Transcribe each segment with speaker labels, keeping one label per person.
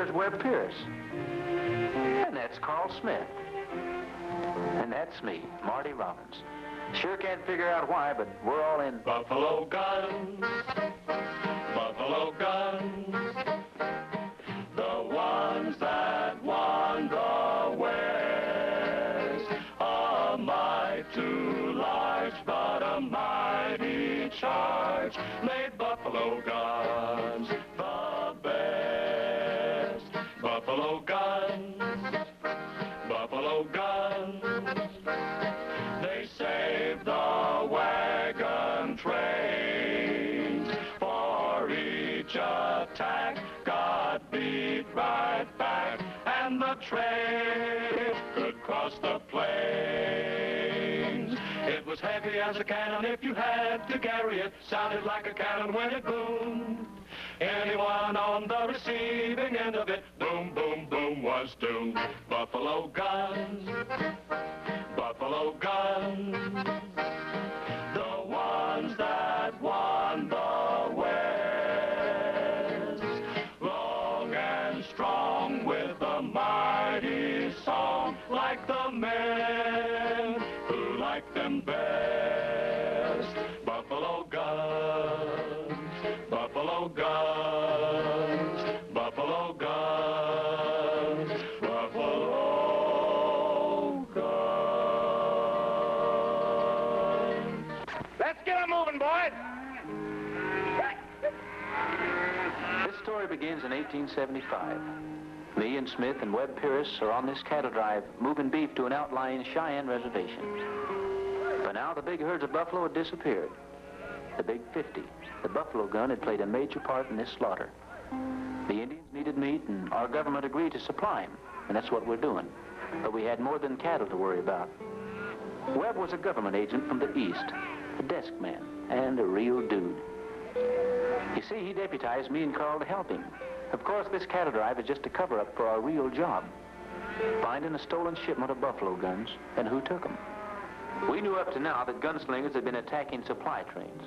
Speaker 1: there's Webb Pierce. And that's Carl Smith. And that's me, Marty Robbins. Sure can't figure out why, but we're all in
Speaker 2: Buffalo Guns, Buffalo Guns, the ones that won the West. A mite too large, but a mighty charge made Buffalo Guns the best. Buffalo Guns, Buffalo Guns, they saved the wagon trains. For each attack got beat right back, and the train could cross the plains. It was heavy as a cannon if you had to carry it, sounded like a cannon when it boomed. Anyone on the receiving end of it, boom, boom, boom, was doomed. Buffalo Guns, Buffalo Guns, the ones that won the West. Long and strong with a mighty song, like the men who like them best. Buffalo Guns, Buffalo Guns, Buffalo Guns, Buffalo Guns.
Speaker 3: Let's get 'em moving, boys.
Speaker 1: This story begins in 1875. Me and Smith and Webb Pierce are on this cattle drive moving beef to an outlying Cheyenne reservation. By now, the big herds of buffalo had disappeared. The Big 50, the buffalo gun, had played a major part in this slaughter. The Indians needed meat, and our government agreed to supply them, and that's what we're doing. But we had more than cattle to worry about. Webb was a government agent from the East, a desk man, and a real dude. You see, he deputized me and Carl to help him. Of course, this cattle drive is just a cover-up for our real job, finding a stolen shipment of buffalo guns and who took them. We knew up to now that gunslingers had been attacking supply trains,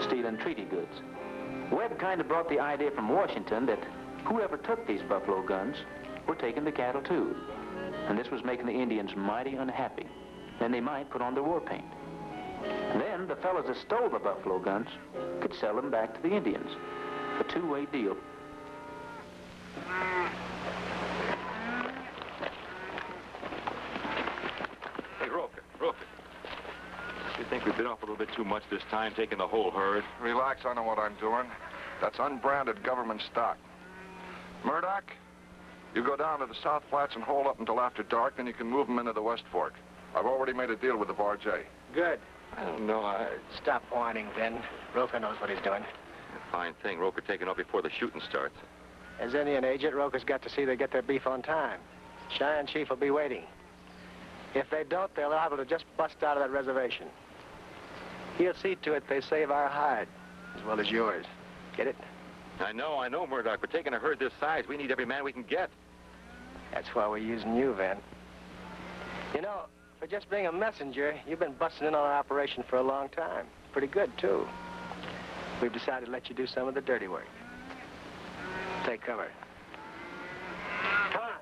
Speaker 1: stealing treaty goods. Webb kind of brought the idea from Washington that whoever took these buffalo guns were taking the cattle too. And this was making the Indians mighty unhappy. Then they might put on their war paint. And then the fellows that stole the buffalo guns could sell them back to the Indians. A two-way deal.
Speaker 4: Hey, Rocca. You think we bit off a little bit too much this time, taking the whole herd?
Speaker 5: Relax, I know what I'm doing. That's unbranded government stock. Murdock, you go down to the South Flats and hold up until after dark, then you can move them into the West Fork. I've already made a deal with the bargee.
Speaker 3: Good.
Speaker 4: I don't know,
Speaker 3: Stop whining, Ben. Rocca knows what he's doing.
Speaker 4: Fine thing, Rocca taking off before the shooting starts.
Speaker 3: As Indian agent, Rocca's got to see they get their beef on time. Cheyenne Chief will be waiting. If they don't, they're liable to just bust out of that reservation. He'll see to it they save our hide, as well as yours. Get it?
Speaker 4: I know, Murdock. We're taking a herd this size. We need every man we can get.
Speaker 3: That's why we're using you, Van. You know, for just being a messenger, you've been busting in on our operation for a long time. Pretty good, too. We've decided to let you do some of the dirty work. Take cover. Come on.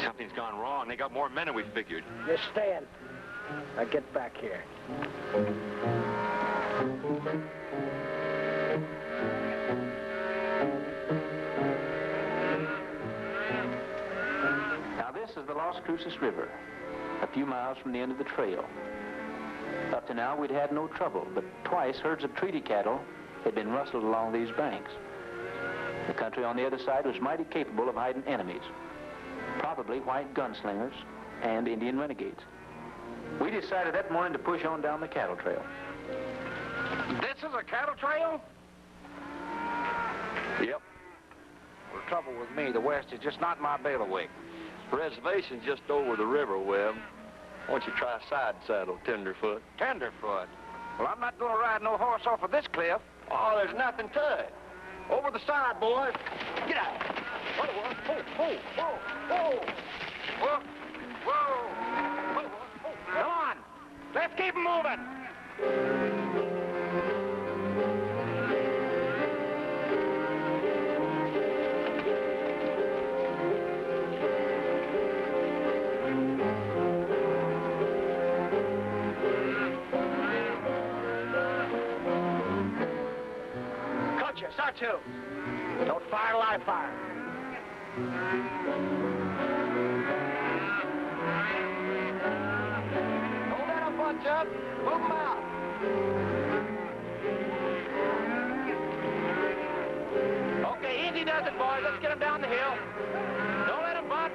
Speaker 4: Something's gone wrong. They got more men than we figured.
Speaker 3: Just stand. Now get back here.
Speaker 1: Now this is the Las Cruces River, a few miles from the end of the trail. Up to now, we'd had no trouble, but twice herds of treaty cattle had been rustled along these banks. The country on the other side was mighty capable of hiding enemies, probably white gunslingers and Indian renegades. We decided that morning to push on down the cattle trail.
Speaker 5: This is a cattle trail?
Speaker 4: Yep.
Speaker 5: We'll
Speaker 6: trouble with me. The West is just not my bailiwick.
Speaker 7: Reservation's just over the river, Webb. Why don't you try side saddle, Tenderfoot?
Speaker 6: Tenderfoot? Well, I'm not going to ride no horse off of this cliff.
Speaker 7: Oh, there's nothing to it. Over the side, boys. Get out. Whoa, whoa, whoa, whoa, whoa, whoa, whoa, whoa.
Speaker 6: Come on. Let's keep moving.
Speaker 3: Start to. Don't fire till I fire. Don't let them bunch up. Move them out.
Speaker 6: Okay, easy does it, boys. Let's get them down the hill. Don't let them bunch.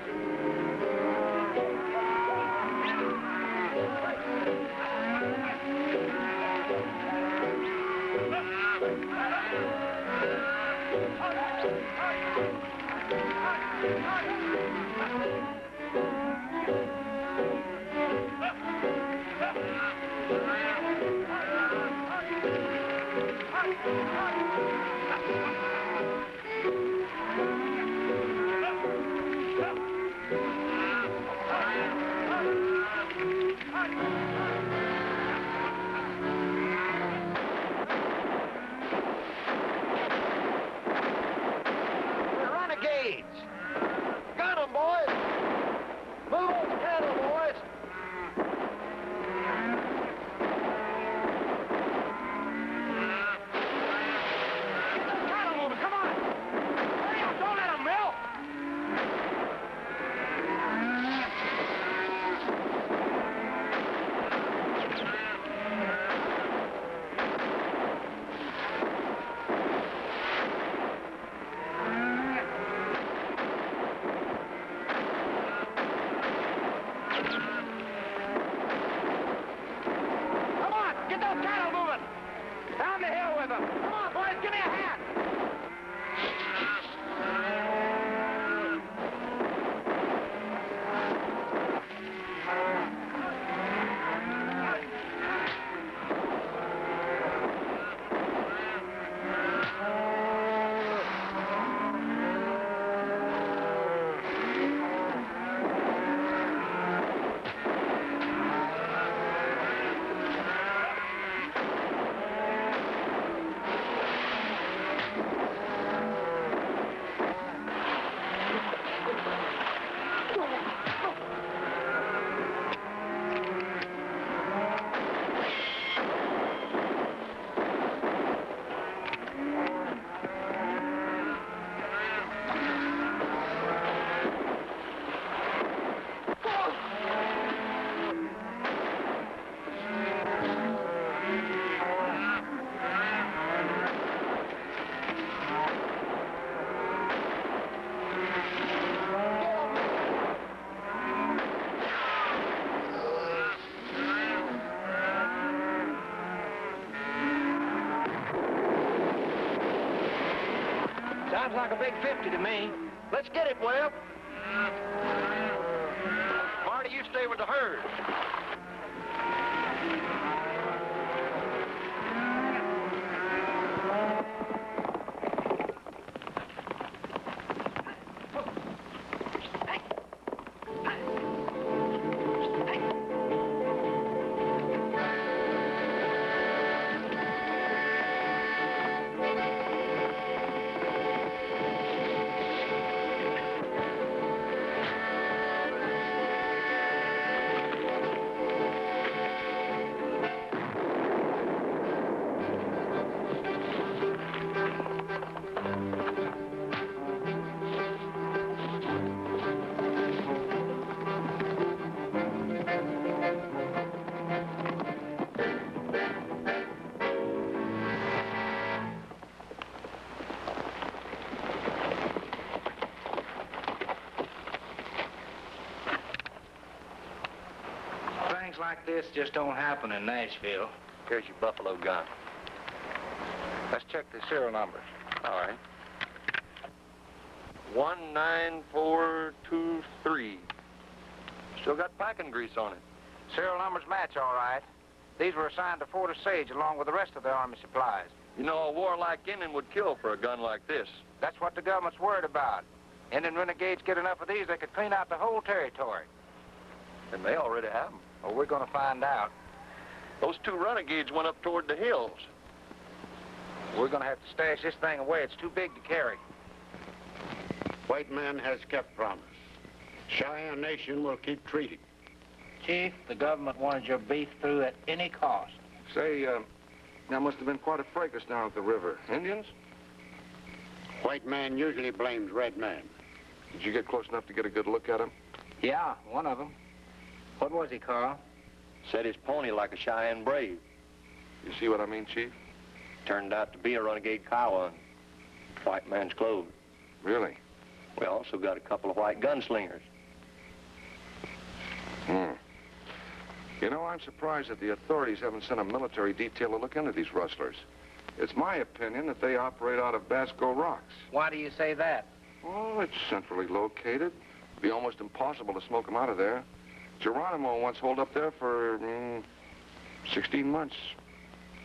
Speaker 3: Sounds like a big 50 to me. Let's get it, Webb.
Speaker 7: Marty, you stay with the herd.
Speaker 6: Things like this just don't happen in Nashville.
Speaker 7: Here's your buffalo gun.
Speaker 5: Let's check the serial numbers.
Speaker 7: All right. 19423. Still got packing grease on it.
Speaker 6: Serial numbers match, all right. These were assigned to Fort Osage along with the rest of the Army supplies.
Speaker 7: You know, a warlike Indian would kill for a gun like this.
Speaker 6: That's what the government's worried about. Indian renegades get enough of these, they could clean out the whole territory.
Speaker 7: And they already have them.
Speaker 6: Well, we're going to find out.
Speaker 7: Those two renegades went up toward the hills.
Speaker 6: We're going to have to stash this thing away. It's too big to carry.
Speaker 8: White man has kept promise. Cheyenne Nation will keep treaty.
Speaker 6: Chief, the government wanted your beef through at any cost.
Speaker 5: Say, that must have been quite a fracas down at the river. Indians?
Speaker 8: White man usually blames red man.
Speaker 5: Did you get close enough to get a good look at him?
Speaker 6: Yeah, one of them. What was he, Carl?
Speaker 3: Said his pony like a Cheyenne brave.
Speaker 5: You see what I mean, Chief?
Speaker 3: Turned out to be a renegade Kiowa in white man's clothes.
Speaker 5: Really?
Speaker 3: We also got a couple of white gunslingers.
Speaker 5: You know, I'm surprised that the authorities haven't sent a military detail to look into these rustlers. It's my opinion that they operate out of Basco Rocks.
Speaker 6: Why do you say that?
Speaker 5: Oh, it's centrally located. It'd be almost impossible to smoke them out of there. Geronimo once holed up there for 16 months.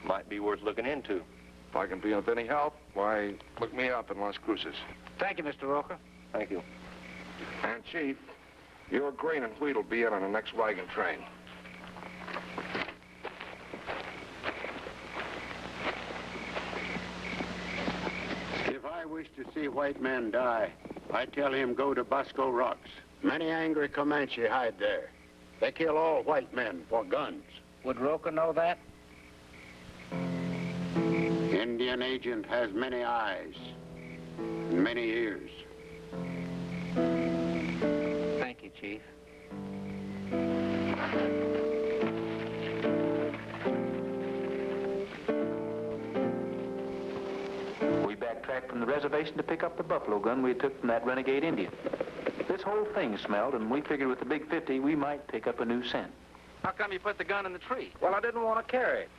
Speaker 3: Might be worth looking into.
Speaker 5: If I can be of any help, why, look me up in Las Cruces.
Speaker 6: Thank you, Mr. Rocca.
Speaker 3: Thank you.
Speaker 5: And, Chief, your grain and wheat will be in on the next wagon train.
Speaker 8: If I wish to see white men die, I tell him go to Basco Rocks. Many angry Comanche hide there. They kill all white men for guns.
Speaker 6: Would Rocca know that?
Speaker 8: Indian agent has many eyes and many ears.
Speaker 6: Thank you, Chief.
Speaker 1: We backtracked from the reservation to pick up the buffalo gun we took from that renegade Indian. This whole thing smelled, and we figured with the big 50, we might pick up a new scent.
Speaker 6: How come you put the gun in the tree? Well, I didn't want to carry it.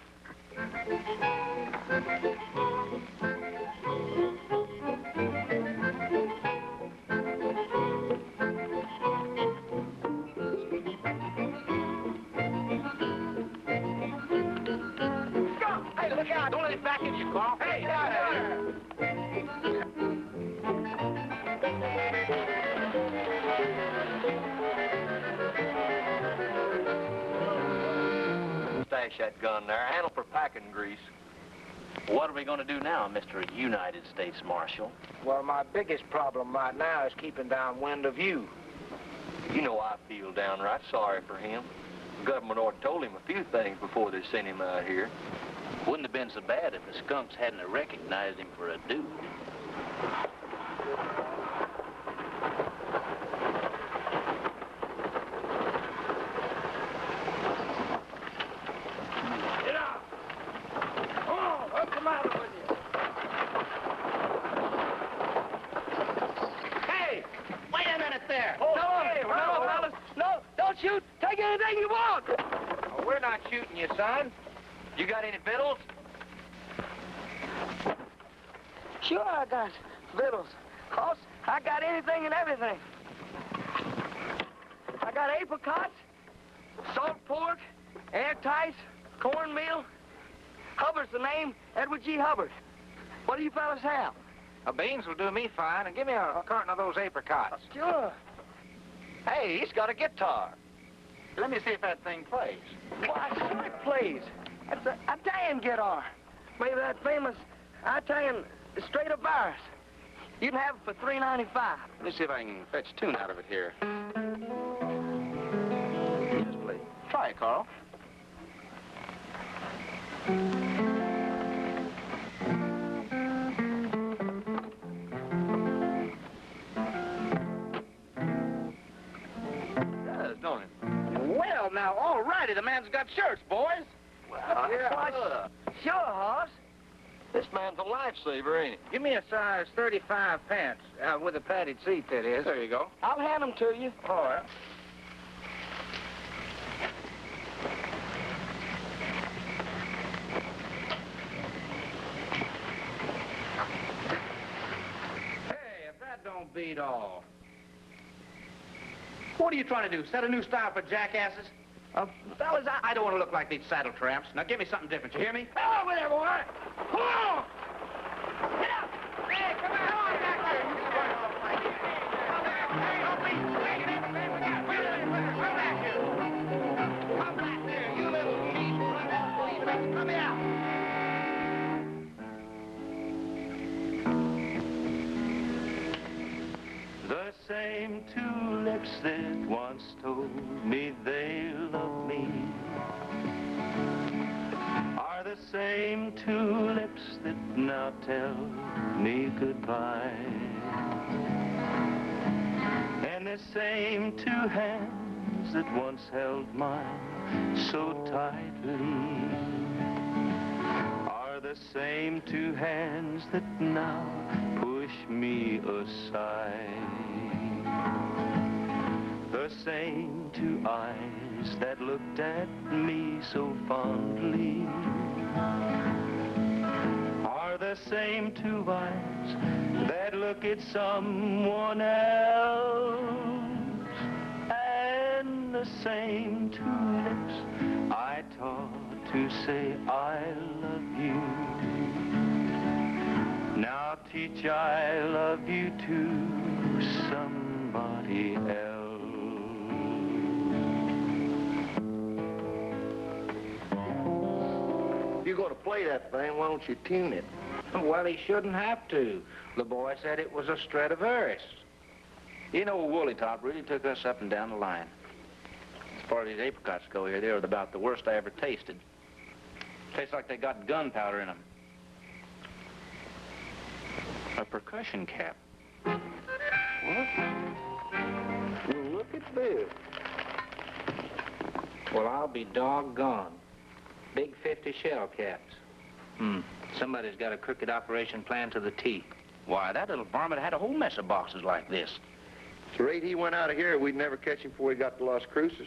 Speaker 6: Hey, look out! Don't let it back in you, Carl. Hey, down there!
Speaker 3: Stash that gun there. Handle for packing grease.
Speaker 1: What are we going to do now, Mr. United States Marshal?
Speaker 6: Well, my biggest problem right now is keeping downwind of you.
Speaker 3: You know I feel downright sorry for him. The government ought to told him a few things before they sent him out here.
Speaker 1: Wouldn't have been so bad if the skunks hadn't have recognized him for a dude.
Speaker 6: Get out! Oh, what's the matter with you? Hey! Wait a minute there!
Speaker 3: Oh,
Speaker 6: no,
Speaker 3: hey,
Speaker 6: no,
Speaker 3: no,
Speaker 6: fellas! No, don't shoot! Take anything you want! Oh, we're not shooting you, son.
Speaker 3: You got any victuals?
Speaker 9: Sure, I got victuals. Hoss, I got anything and everything. I got apricots, salt pork, airtight, cornmeal. Hubbard's the name, Edward G. Hubbard. What do you fellas have?
Speaker 6: Beans will do me fine, and give me a carton of those apricots.
Speaker 9: Sure.
Speaker 6: Hey, he's got a guitar. Let me see if that thing plays.
Speaker 9: Why, sure it plays. That's an Italian guitar. Maybe that famous Italian Stradivarius. You can have it for $3.95.
Speaker 6: Let me see if I can fetch a tune out of it here. Yes, please. Try it, Carl. It does, don't it? Well, now, all righty. The man's got shirts, boys.
Speaker 9: Well,
Speaker 6: yeah.
Speaker 9: Sure, Hoss.
Speaker 3: This man's a lifesaver, ain't he?
Speaker 6: Give me a size 35 pants, with a padded seat, that is. There you go.
Speaker 9: I'll hand them to you.
Speaker 6: All right. Hey, if that don't beat all. What are you trying to do? Set a new style for jackasses? Fellas, I don't want to look like these saddle tramps. Now give me something different, you hear me?
Speaker 9: Come over there, boy! Come on! Get up! Hey, come on! Come on back there! Don't be swinging everything we got. Come back here! Come back there, you little cheese. Come here!
Speaker 2: The same two lips that once told me they loved me are the same two lips that now tell me goodbye. And the same two hands that once held mine so tightly are the same two hands that now push me aside. The same two eyes that looked at me so fondly are the same two eyes that look at someone else. And the same two lips I taught to say I love you now teach I love you to somebody else.
Speaker 7: If you're going to play that thing, why don't you tune it?
Speaker 6: Well, he shouldn't have to. The boy said it was a Stradivarius. You know, Woolly Top really took us up and down the line. As far as these apricots go here, they were about the worst I ever tasted. Tastes like they got gunpowder in them. A percussion cap.
Speaker 7: What? Well, look at this.
Speaker 6: Well, I'll be doggone. Big 50 shell caps. Somebody's got a crooked operation plan to the T. Why, that little varmint had a whole mess of boxes like this.
Speaker 7: At the rate he went out of here, we'd never catch him before he got to Las Cruces.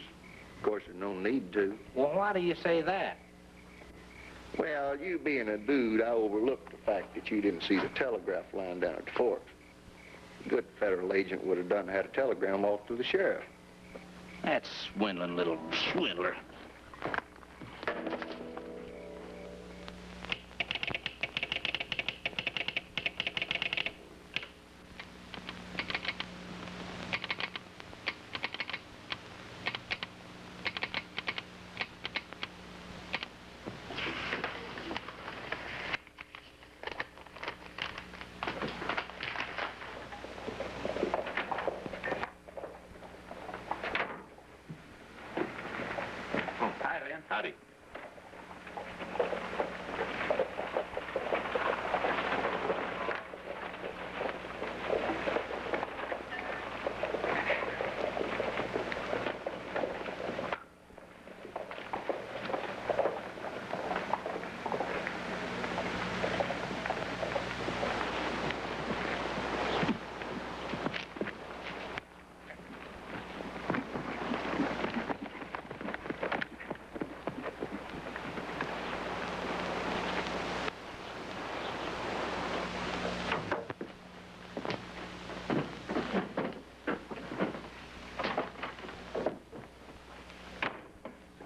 Speaker 7: Of course, there's no need to.
Speaker 6: Well, why do you say that?
Speaker 7: Well, you being a dude, I overlooked the fact that you didn't see the telegraph line down at the fort. A good federal agent would have done had a telegram off to the sheriff.
Speaker 6: That swindling little swindler.
Speaker 4: Howdy.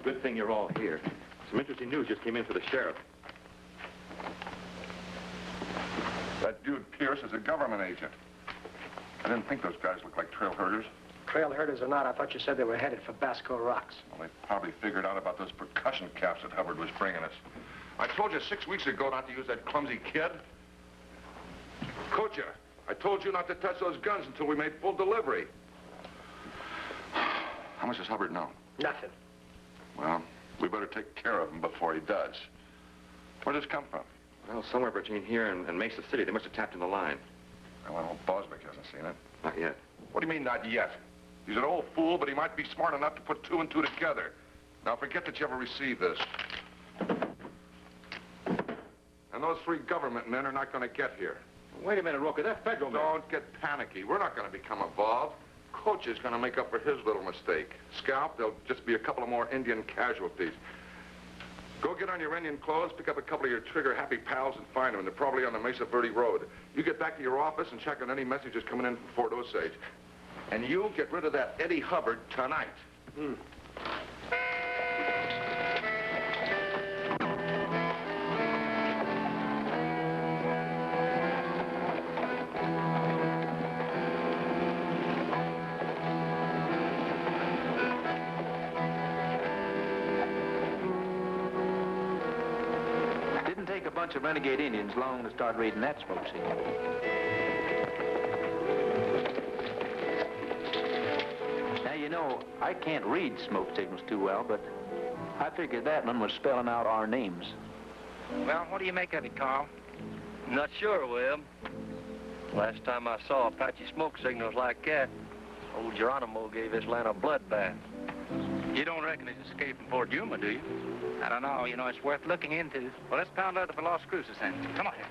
Speaker 4: Good thing you're all here. Some interesting news just came in for the sheriff.
Speaker 5: That dude Pierce is a government agent. I didn't think those guys looked like trail herders.
Speaker 3: Trail herders or not, I thought you said they were headed for Basco Rocks.
Speaker 5: Well, they probably figured out about those percussion caps that Hubbard was bringing us. I told you 6 weeks ago not to use that clumsy kid. Kocha, I told you not to touch those guns until we made full delivery. How much does Hubbard know?
Speaker 3: Nothing.
Speaker 5: Well, we better take care of him before he does. Where did this come from?
Speaker 4: Well, somewhere between here and Mesa City. They must have tapped in the line.
Speaker 5: Well, old Boswick hasn't seen it.
Speaker 4: Not yet.
Speaker 5: What do you mean, not yet? He's an old fool, but he might be smart enough to put two and two together. Now, forget that you ever received this. And those 3 government men are not going to get here.
Speaker 4: Wait a minute, Rocca. That federal man.
Speaker 5: Don't get panicky. We're not going to become involved. Coach is going to make up for his little mistake. Scalp, there'll just be a couple of more Indian casualties. Go get on your Indian clothes, pick up a couple of your trigger-happy pals, and find them. They're probably on the Mesa Verde Road. You get back to your office and check on any messages coming in from Fort Osage. And you get rid of that Eddie Hubbard tonight.
Speaker 1: Didn't take a bunch of renegade Indians long to start reading that smoke signal. Now, you know, I can't read smoke signals too well, but I figured that one was spelling out our names.
Speaker 3: Well, what do you make of it, Carl?
Speaker 9: Not sure, Webb. Last time I saw Apache smoke signals like that, old Geronimo gave this land a bloodbath.
Speaker 6: You don't reckon it's escaped from Fort Yuma, do you? I don't know. You know, it's worth looking into. Well, let's pound out for Las Cruces then. Come on here.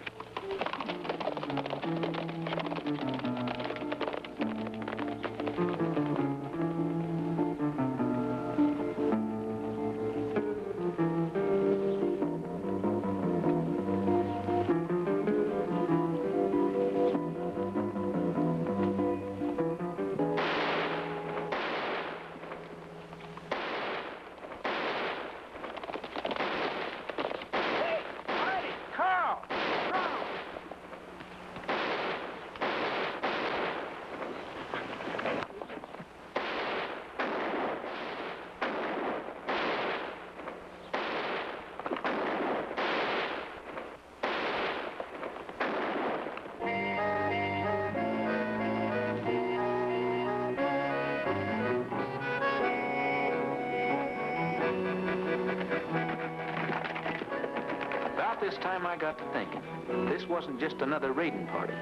Speaker 1: This time I got to thinking, this wasn't just another raiding party,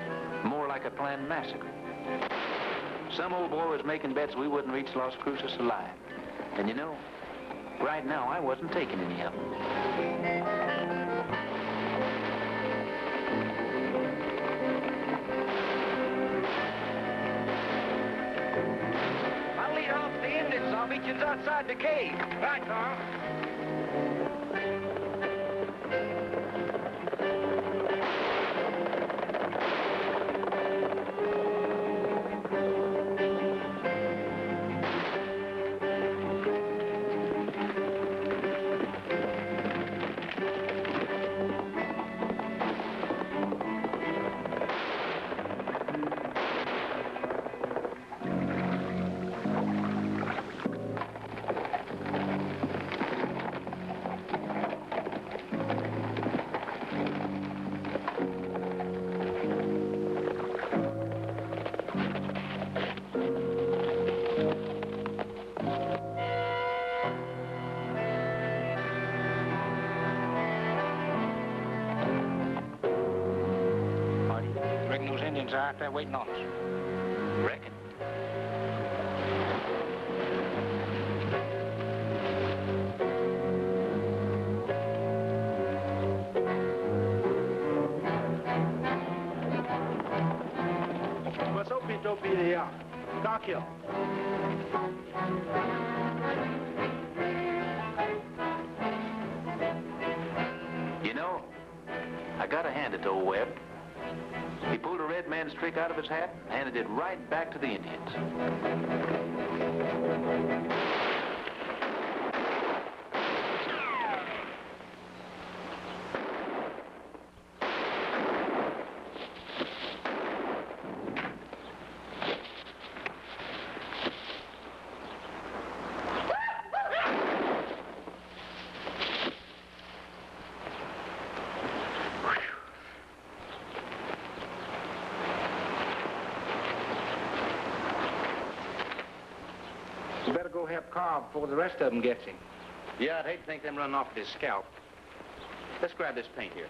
Speaker 1: more like a planned massacre. Some old boy was making bets we wouldn't reach Las Cruces alive. And you know, right now I wasn't taking any of them.
Speaker 3: I'll lead off the Indians. I'll meet you outside the cave. Right, Carl.
Speaker 6: Out there waiting on us. Reckon.
Speaker 7: What's up, Utopia? Dakio.
Speaker 1: You know, I gotta hand it to old Webb. He pulled a red man's trick out of his hat and handed it right back to the Indians.
Speaker 6: You better go help Carl before the rest of them gets him. Yeah, I'd hate to think them running off with his scalp. Let's grab this paint here.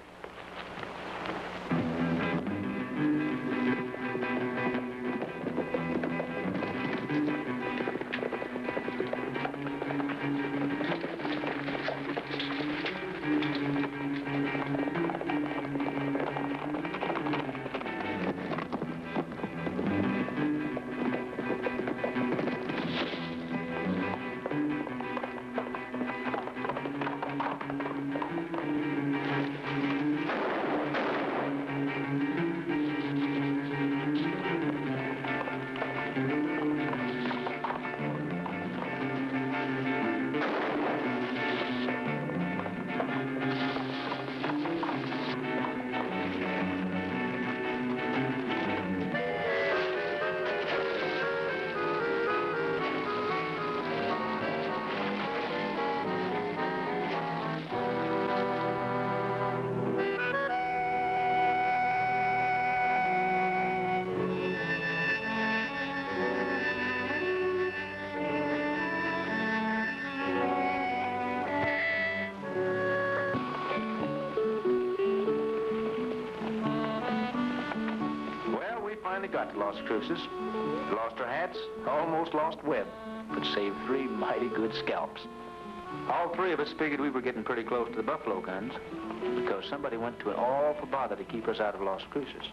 Speaker 1: finally got to Las Cruces. Lost our hats, almost lost Webb, but saved 3 mighty good scalps. All 3 of us figured we were getting pretty close to the buffalo guns because somebody went to an awful bother to keep us out of Las Cruces.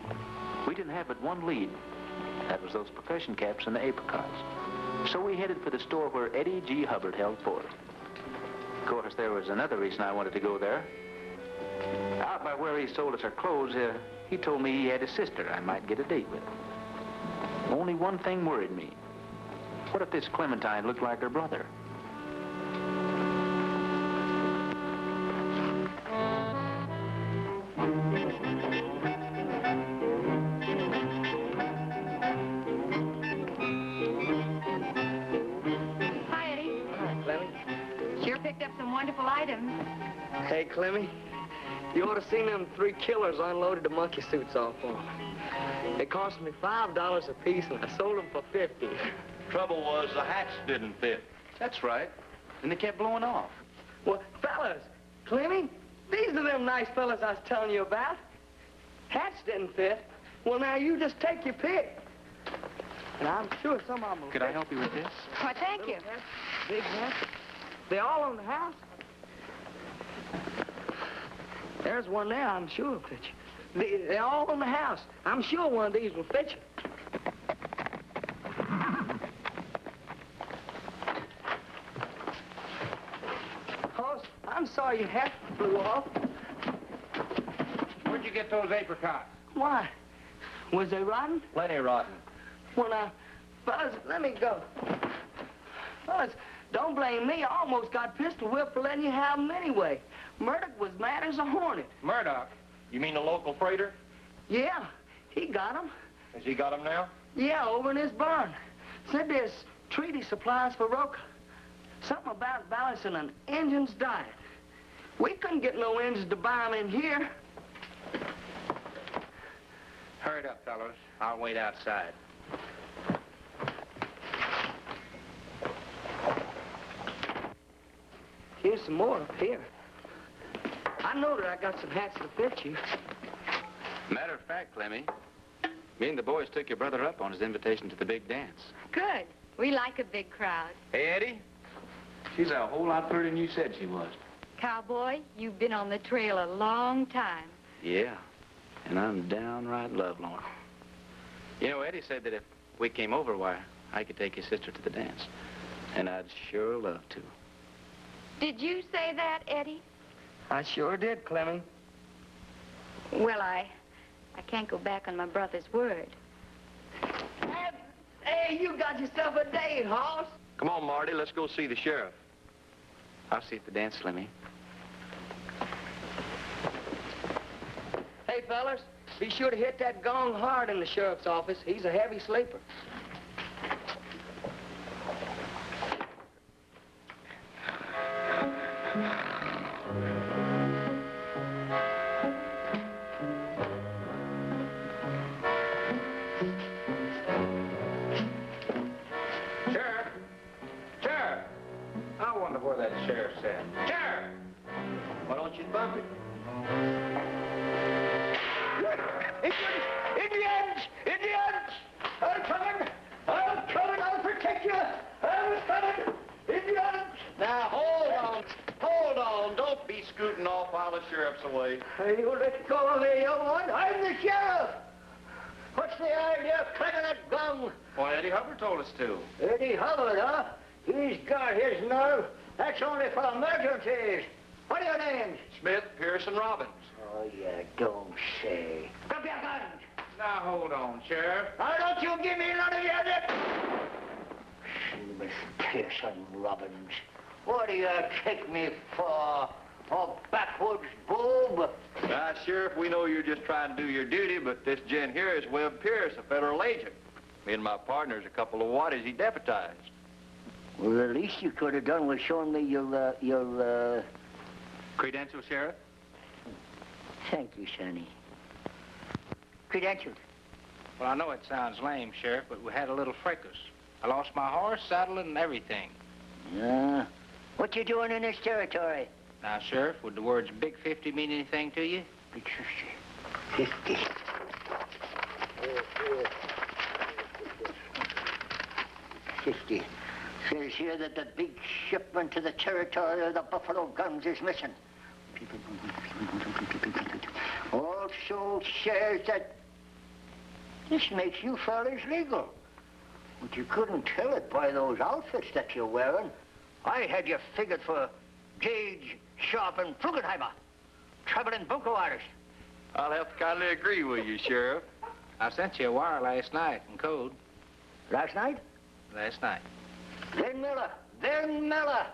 Speaker 1: We didn't have but one lead. That was those percussion caps and the apricots. So we headed for the store where Eddie G. Hubbard held forth. Of course, there was another reason I wanted to go there. Out by where he sold us our clothes, he told me he had a sister I might get a date with. Only one thing worried me. What if this Clementine looked like her brother?
Speaker 10: Hi, Eddie.
Speaker 9: Hi, Clemmy.
Speaker 10: Sure picked up some wonderful items.
Speaker 9: Hey, Clemmy, you ought to seen them 3 killers I unloaded the monkey suits off on. They cost me $5 a piece, and I sold them for 50.
Speaker 7: Trouble was the hats didn't fit.
Speaker 1: That's right. And they kept blowing off.
Speaker 9: Well, fellas, Clemmy, these are them nice fellas I was telling you about. Hats didn't fit. Well, now you just take your pick. And I'm sure some of them will
Speaker 1: Could I help you with this?
Speaker 10: Why, thank you.
Speaker 9: Hats, big hats. They're all on the house. There's one there, I'm sure will fit you. They're all in the house. I'm sure one of these will fit you. Hoss, I'm sorry your hat flew off.
Speaker 6: Where'd you get those apricots?
Speaker 9: Why? Was they rotten?
Speaker 7: Plenty rotten.
Speaker 9: Well, now, fellas, let me go. Fellas, don't blame me. I almost got pistol whipped for letting you have them anyway. Murdock was mad as a hornet.
Speaker 7: Murdock? You mean the local freighter?
Speaker 9: Yeah, he got them.
Speaker 7: Has he got them now?
Speaker 9: Yeah, over in his barn. Said there's treaty supplies for Rocca. Something about balancing an engine's diet. We couldn't get no engines to buy them in here.
Speaker 6: Hurry it up, fellows. I'll wait outside.
Speaker 9: Here's some more up here. I know that I got some hats to fit you.
Speaker 6: Matter of fact, Clemmy, me and the boys took your brother up on his invitation to the big dance.
Speaker 10: Good. We like a big crowd.
Speaker 6: Hey, Eddie? She's a whole lot prettier than you said she was.
Speaker 10: Cowboy, you've been on the trail a long time.
Speaker 6: Yeah, and I'm downright lovelorn. You know, Eddie said that if we came over, why, I could take his sister to the dance. And I'd sure love to.
Speaker 10: Did you say that, Eddie?
Speaker 9: I sure did, Clemmy.
Speaker 10: Well, I can't go back on my brother's word.
Speaker 9: Hey, you got yourself a date, Hoss.
Speaker 7: Come on, Marty, let's go see the sheriff.
Speaker 6: I'll see you at the dance, Slimmy.
Speaker 9: Hey, fellas, be sure to hit that gong hard in the sheriff's office. He's a heavy sleeper.
Speaker 6: Sheriff! Sheriff! I wonder where that sheriff's at. Sheriff!
Speaker 7: Why don't you bump it?
Speaker 9: Indians! Indians! I'm coming! I'm coming! I'll protect you! I'm coming! Indians!
Speaker 7: Now, hold on. Hold on. Don't be scooting off while the sheriff's away.
Speaker 9: Hey, you let go of me, young one. I'm the sheriff! What's the idea of clanging that gong?
Speaker 6: Why, Eddie Hubbard told us to.
Speaker 9: Eddie Hubbard, huh? He's got his nerve. That's only for emergencies. What are your names?
Speaker 7: Smith, Pierce, and Robbins.
Speaker 9: Oh, you don't say. Drop your guns.
Speaker 6: Now, hold on, Sheriff.
Speaker 9: Now, don't you give me none of your lip. Miss Pearson Robbins. What do you take me for? A backwoods boob?
Speaker 7: Sheriff, we know you're just trying to do your duty, but this gent here is Webb Pierce, a federal agent. Me and my partner's a couple of waddies he deputized.
Speaker 9: Well, the least you could have done was shown me your
Speaker 6: Credentials, Sheriff?
Speaker 9: Thank you, Sonny. Credentials.
Speaker 6: Well, I know it sounds lame, Sheriff, but we had a little fracas. I lost my horse, saddle, and everything.
Speaker 9: Yeah. What you doing in this territory?
Speaker 6: Now, Sheriff, would the words Big 50 mean anything to you?
Speaker 9: Big 50. 50.
Speaker 11: 50. Says here that the big shipment to the territory of the Buffalo Guns is missing. Also says that this makes you fellas legal. But you couldn't tell it by those outfits that you're wearing. I had you figured for Gage, Sharp, and Frugenheimer. Traveling bunco artists.
Speaker 3: I'll have to kindly agree with you, Sheriff.
Speaker 6: I sent you a wire last night in code.
Speaker 11: Last night?
Speaker 6: Last night.
Speaker 11: Ben Miller,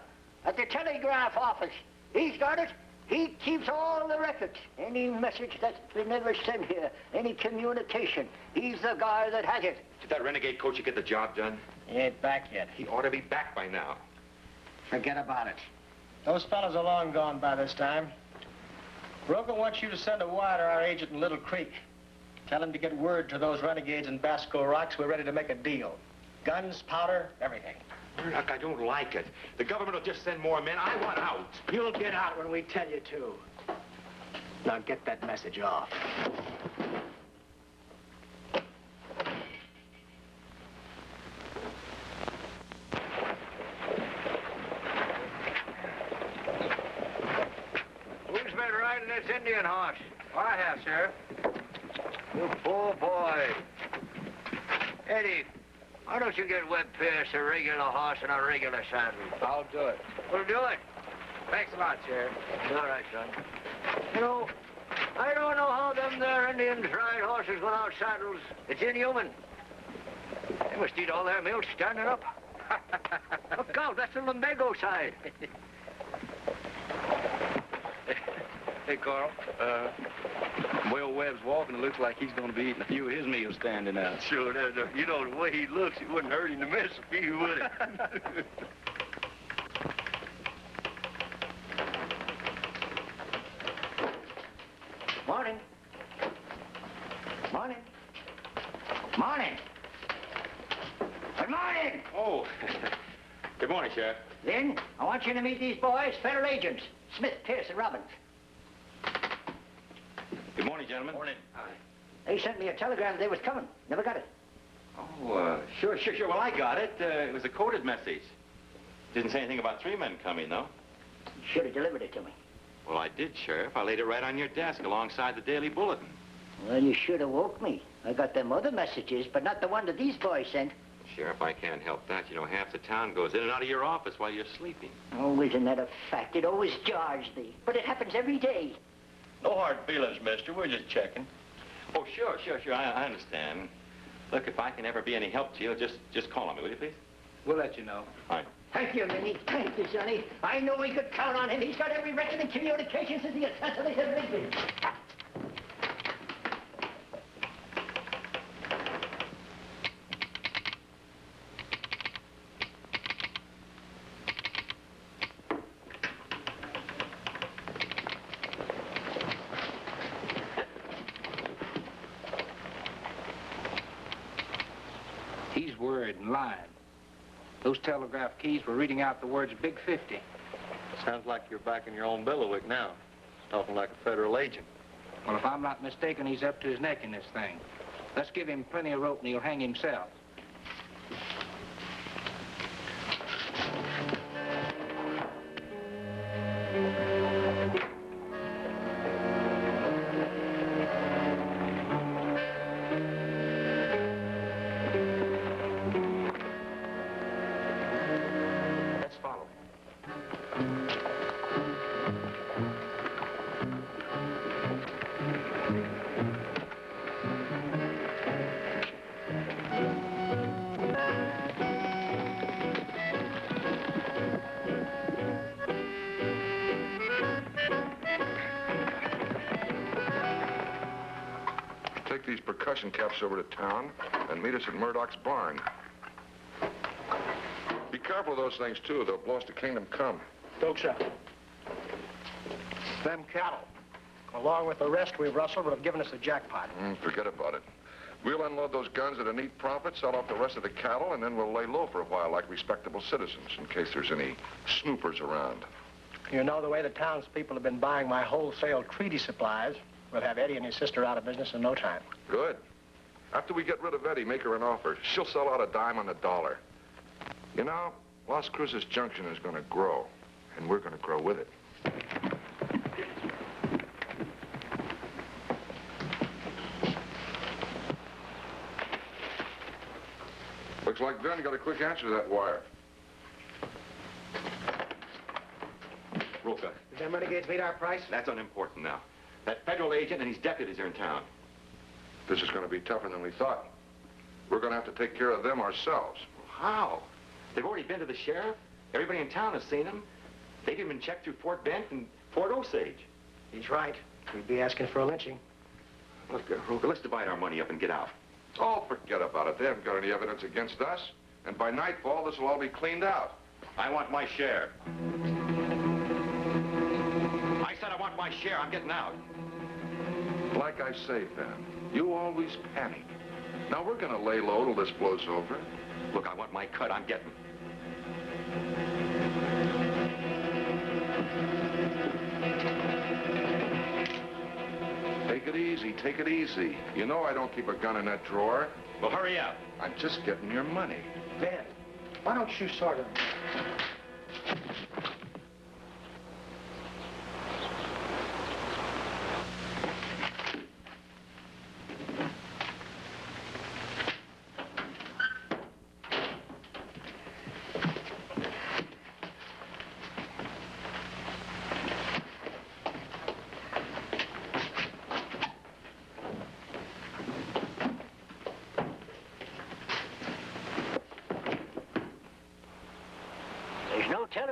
Speaker 11: at the telegraph office. He's got it. He keeps all the records. Any message that's been ever sent here, any communication, he's the guy that has it.
Speaker 4: Did that renegade coach get the job done?
Speaker 3: He ain't back yet.
Speaker 4: He ought to be back by now.
Speaker 3: Forget about it. Those fellas are long gone by this time. Rocca wants you to send a wire to our agent in Little Creek. Tell him to get word to those renegades in Basco Rocks. We're ready to make a deal. Guns, powder, everything.
Speaker 4: Murdock, I don't like it. The government will just send more men. I want out.
Speaker 3: You'll get out when we tell you to. Now get that message off.
Speaker 11: Who's been riding this Indian horse?
Speaker 3: I have, Sheriff.
Speaker 11: You poor boy. Eddie, why don't you get Webb Pierce a regular horse and a regular saddle?
Speaker 3: I'll do it.
Speaker 11: We'll do it.
Speaker 3: Thanks a lot, Sheriff.
Speaker 11: All right, son. You know, I don't know how them there Indians ride horses without saddles. It's inhuman. They must eat all their meals standing up. Look out, that's the lumbago side.
Speaker 6: Hey, Carl. Well, Webb's walking. It looks like he's going to be eating a few of his meals standing up.
Speaker 7: Sure, you know, the way he looks, it wouldn't hurt him to miss a few, would it?
Speaker 11: Morning. Morning. Morning. Good morning.
Speaker 4: Oh, good morning, Sheriff.
Speaker 11: Lynn, I want you to meet these boys, federal agents. Smith, Pierce, and Robbins.
Speaker 4: Good morning, gentlemen.
Speaker 7: Morning.
Speaker 11: They sent me a telegram they was coming. Never got it.
Speaker 4: Oh, sure. Well, I got it. It was a coded message. Didn't say anything about 3 men coming, though.
Speaker 11: You should have delivered it to me.
Speaker 4: Well, I did, Sheriff. I laid it right on your desk alongside the Daily Bulletin.
Speaker 11: Well, you should have woke me. I got them other messages, but not the one that these boys sent.
Speaker 4: Sheriff, I can't help that. You know, half the town goes in and out of your office while you're sleeping.
Speaker 11: Oh, isn't that a fact? It always jars me. But it happens every day.
Speaker 7: No hard feelings, mister. We're just checking.
Speaker 4: Oh, sure. I understand. Look, if I can ever be any help to you, just call on me, will you, please?
Speaker 6: We'll let you know.
Speaker 4: All right.
Speaker 11: Thank you, Minnie. Thank you, Sonny. I know we could count on him. He's got every record in communications since the assassination of Lincoln.
Speaker 6: He's worried and lying. Those telegraph keys were reading out the words Big 50.
Speaker 7: Sounds like you're back in your own bailiwick now. Talking like a federal agent.
Speaker 6: Well, if I'm not mistaken, he's up to his neck in this thing. Let's give him plenty of rope and he'll hang himself.
Speaker 5: Take these percussion caps over to town and meet us at Murdock's barn. Be careful of those things, too. They'll blow us to kingdom come.
Speaker 3: Don't you? Them cattle, along with the rest we've rustled, would have given us a jackpot.
Speaker 5: Forget about it. We'll unload those guns at a neat profit, sell off the rest of the cattle, and then we'll lay low for a while like respectable citizens in case there's any snoopers around.
Speaker 3: You know, the way the townspeople have been buying my wholesale treaty supplies, we'll have Eddie and his sister out of business in no time.
Speaker 5: Good. After we get rid of Eddie, make her an offer. She'll sell out a dime on the dollar. You know, Las Cruces Junction is going to grow, and we're going to grow with it. Looks like Ben got a quick answer to that wire.
Speaker 4: Rocca.
Speaker 3: Did them renegades meet our price?
Speaker 4: That's unimportant now. That federal agent and his deputies are in town.
Speaker 5: This is going to be tougher than we thought. We're going to have to take care of them ourselves.
Speaker 4: How? They've already been to the sheriff. Everybody in town has seen them. They've even checked through Fort Bent and Fort Osage.
Speaker 3: He's right. We'd be asking for a lynching.
Speaker 4: Look, Rocca, let's divide our money up and get out.
Speaker 5: Oh, forget about it. They haven't got any evidence against us. And by nightfall, this will all be cleaned out.
Speaker 4: I want my share. I said I want my share. I'm getting out.
Speaker 5: Like I say, Ben, you always panic. Now, we're going to lay low till this blows over.
Speaker 4: Look, I want my cut. I'm getting.
Speaker 5: Take it easy, take it easy. You know I don't keep a gun in that drawer.
Speaker 4: Well, hurry up.
Speaker 5: I'm just getting your money.
Speaker 3: Ben, why don't you sort of...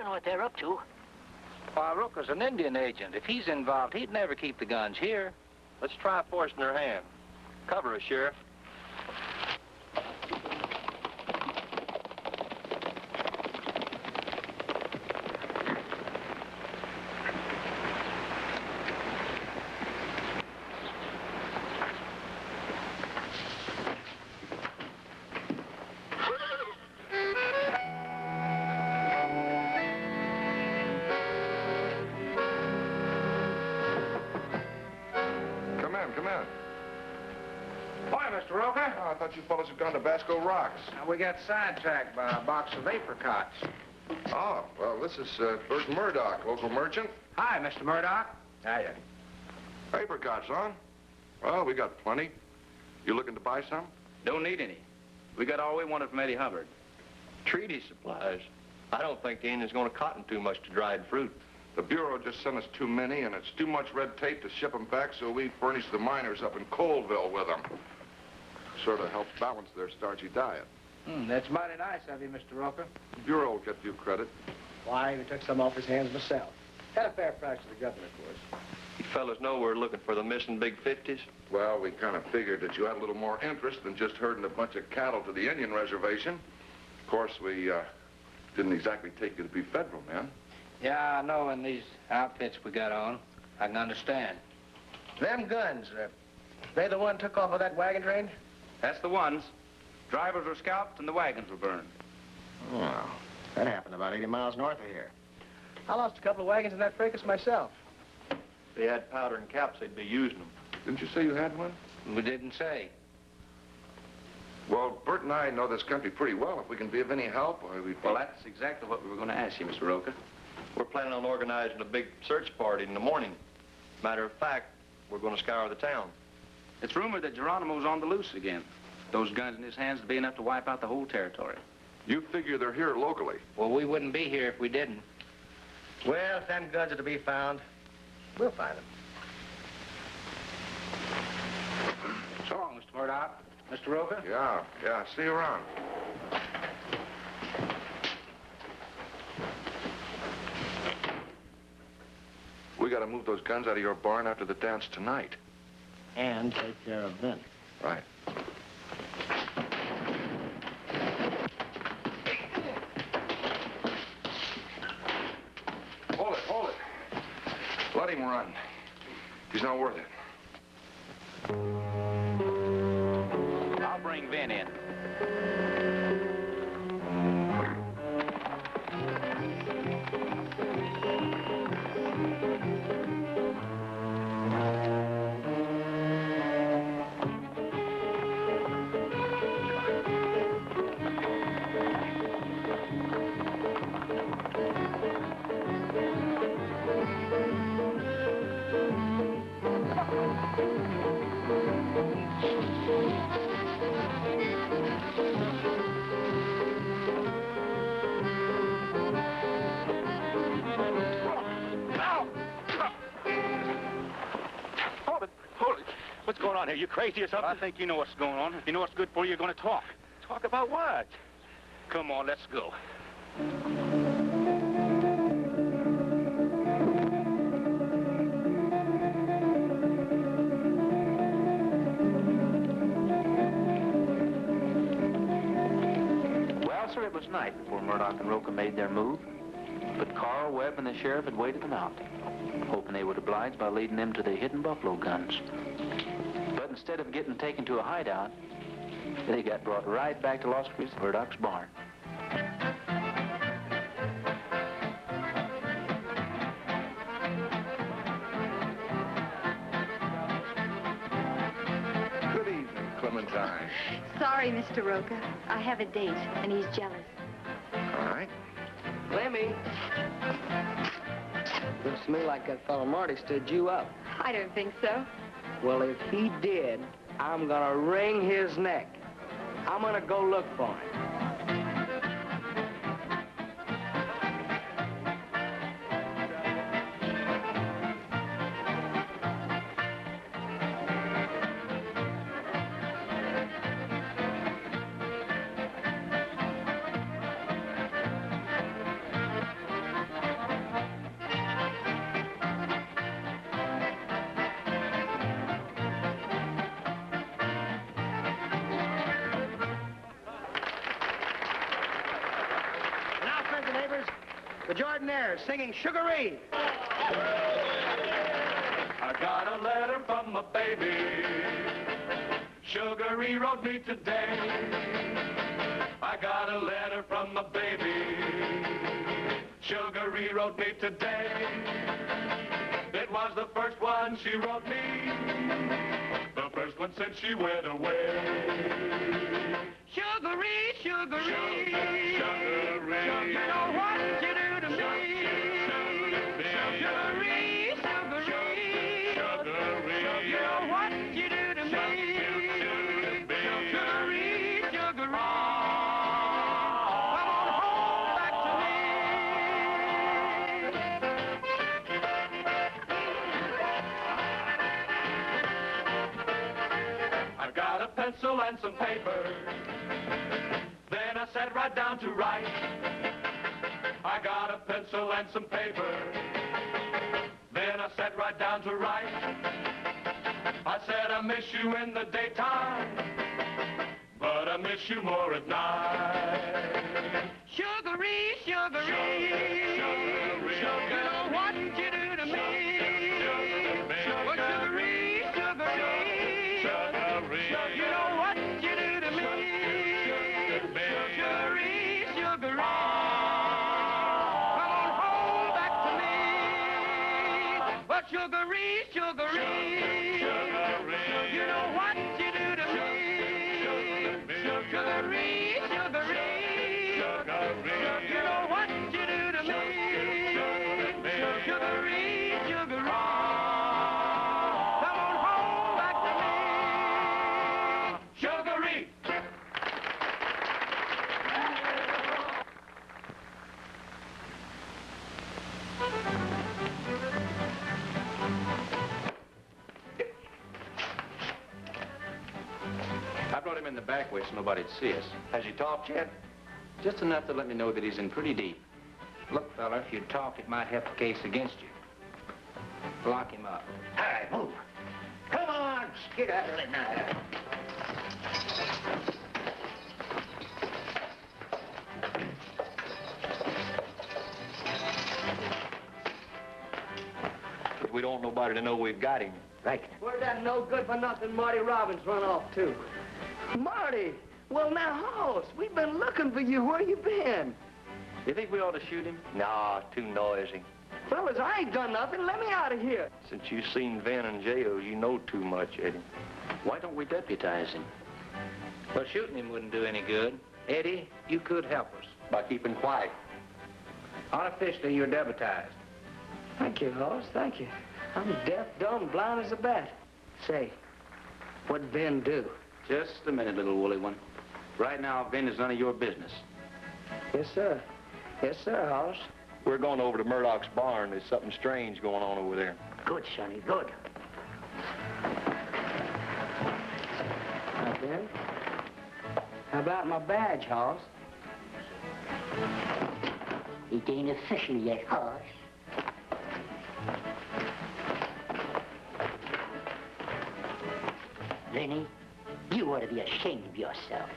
Speaker 11: What they're up to.
Speaker 6: Why, Rocca's an Indian agent. If he's involved, he'd never keep the guns here.
Speaker 3: Let's try forcing their hand. Cover us, Sheriff.
Speaker 5: You fellas have gone to Basco Rocks.
Speaker 6: Now, we got sidetracked by a box of apricots.
Speaker 5: Oh, well, this is Bert Murdock, local merchant.
Speaker 6: Hi, Mr. Murdock.
Speaker 3: Hiya.
Speaker 5: Apricots, huh? Well, we got plenty. You looking to buy some?
Speaker 6: Don't need any. We got all we wanted from Eddie Hubbard.
Speaker 3: Treaty supplies. I don't think the Indians going to cotton too much to dried fruit.
Speaker 5: The Bureau just sent us too many, and it's too much red tape to ship them back, so we furnish the miners up in Colville with them. Sort of helps balance their starchy diet.
Speaker 6: That's mighty nice of you, Mr. Rocca.
Speaker 5: The Bureau will get you credit.
Speaker 3: Why, we took some off his hands myself. Had a fair price to the governor, of course. You fellas know we're looking for the missing big 50s?
Speaker 5: Well, we kind of figured that you had a little more interest than just herding a bunch of cattle to the Indian reservation. Of course, we didn't exactly take you to be federal men.
Speaker 6: Yeah, I know, in these outfits we got on. I can understand.
Speaker 3: Them guns, they the one took off of that wagon train?
Speaker 6: That's the ones. Drivers were scalped and the wagons were burned.
Speaker 3: Oh, that happened about 80 miles north of here. I lost a couple of wagons in that fracas myself. If they had powder and caps, they'd be using them.
Speaker 5: Didn't you say you had one?
Speaker 6: We didn't say.
Speaker 5: Well, Bert and I know this country pretty well. If we can be of any help, we'd...
Speaker 6: Well, that's exactly what we were going to ask you, Mr. Rocca.
Speaker 3: We're planning on organizing a big search party in the morning. Matter of fact, we're going to scour the town.
Speaker 6: It's rumored that Geronimo's on the loose again. Those guns in his hands would be enough to wipe out the whole territory.
Speaker 5: You figure they're here locally?
Speaker 6: Well, we wouldn't be here if we didn't.
Speaker 3: Well, if them guns are to be found, we'll find them.
Speaker 6: So long, Mr. Murdock. Mr. Rocca?
Speaker 5: Yeah. See you around. We got to move those guns out of your barn after the dance tonight.
Speaker 3: And take care of Ben.
Speaker 5: Right. Hold it. Let him run. He's not worth it.
Speaker 6: I'll bring Ben in.
Speaker 7: Are you crazy or something?
Speaker 6: I think you know what's going on. If you know what's good for you, you're going to talk.
Speaker 7: Talk about what?
Speaker 6: Come on, let's go. Well, sir, it was night before Murdock and Rocca made their move. But Carl, Webb, and the sheriff had waited them out, hoping they would oblige by leading them to the hidden buffalo guns. But instead of getting taken to a hideout, they got brought right back to Las Cruces, Murdock's barn.
Speaker 5: Good evening, Clementine.
Speaker 10: Sorry, Mr. Rocca. I have a date, and he's jealous.
Speaker 5: All right.
Speaker 9: Lemmy. Looks to me like that fellow Marty stood you up.
Speaker 10: I don't think so.
Speaker 9: Well, if he did, I'm gonna wring his neck. I'm gonna go look for him.
Speaker 3: The Jordanaires singing Sugaree.
Speaker 2: I got a letter from my baby. Sugaree wrote me today. I got a letter from my baby. Sugaree wrote me today. It was the first one she wrote me. The first one since she went away.
Speaker 9: Sugaree, Sugaree.
Speaker 2: Sugaree.
Speaker 9: You know what you do to me. Sugaree, Sugaree. You know what you do to me. Sugaree, Sugaree. Come on home back to me.
Speaker 2: I got a pencil and some paper. Then I sat right down to write. I got a pencil and some paper. Then I sat right down to write. I said I miss you in the daytime, but I miss you more at night.
Speaker 9: Sugaree, Sugaree. You know what you do to me. Well, Sugaree, Sugaree. You know what you do to me. Sugaree, Sugaree. Come on home back to me. Well, Sugaree, Sugaree. You know what you do to me. Sugaree, Sugaree. You know what you do to me. Sugaree, Sugaree. Come on home back to me. Sugaree.
Speaker 6: I brought him in the back way so nobody'd see us.
Speaker 3: Has he talked yet?
Speaker 6: Just enough to let me know that he's in pretty deep. Look, fella, if you talk, it might help the case against you. Lock him up.
Speaker 11: All right, move. Come on, skedaddle it now.
Speaker 3: But we don't want nobody to know we've got him.
Speaker 11: Right.
Speaker 9: Where'd that no good for nothing Marty Robbins run off to? Marty! Well, now, Hoss, we've been looking for you. Where you been?
Speaker 6: You think we ought to shoot him?
Speaker 3: No, too noisy.
Speaker 9: Fellas, I ain't done nothing. Let me out of here.
Speaker 3: Since you've seen Van in jail, you know too much, Eddie.
Speaker 6: Why don't we deputize him? Well, shooting him wouldn't do any good. Eddie, you could help us.
Speaker 3: By keeping quiet.
Speaker 6: Unofficially, you're deputized.
Speaker 9: Thank you, Hoss. Thank you. I'm deaf, dumb, blind as a bat. Say, what'd Ben do?
Speaker 6: Just a minute, little woolly one. Right now, Ben is none of your business.
Speaker 9: Yes, sir. Yes, sir, Hoss.
Speaker 3: We're going over to Murdock's barn. There's something strange going on over there.
Speaker 11: Good, Sonny, good.
Speaker 3: then. How about my badge, Hoss?
Speaker 11: It ain't official yet, Hoss. Lenny, you ought to be ashamed of yourself.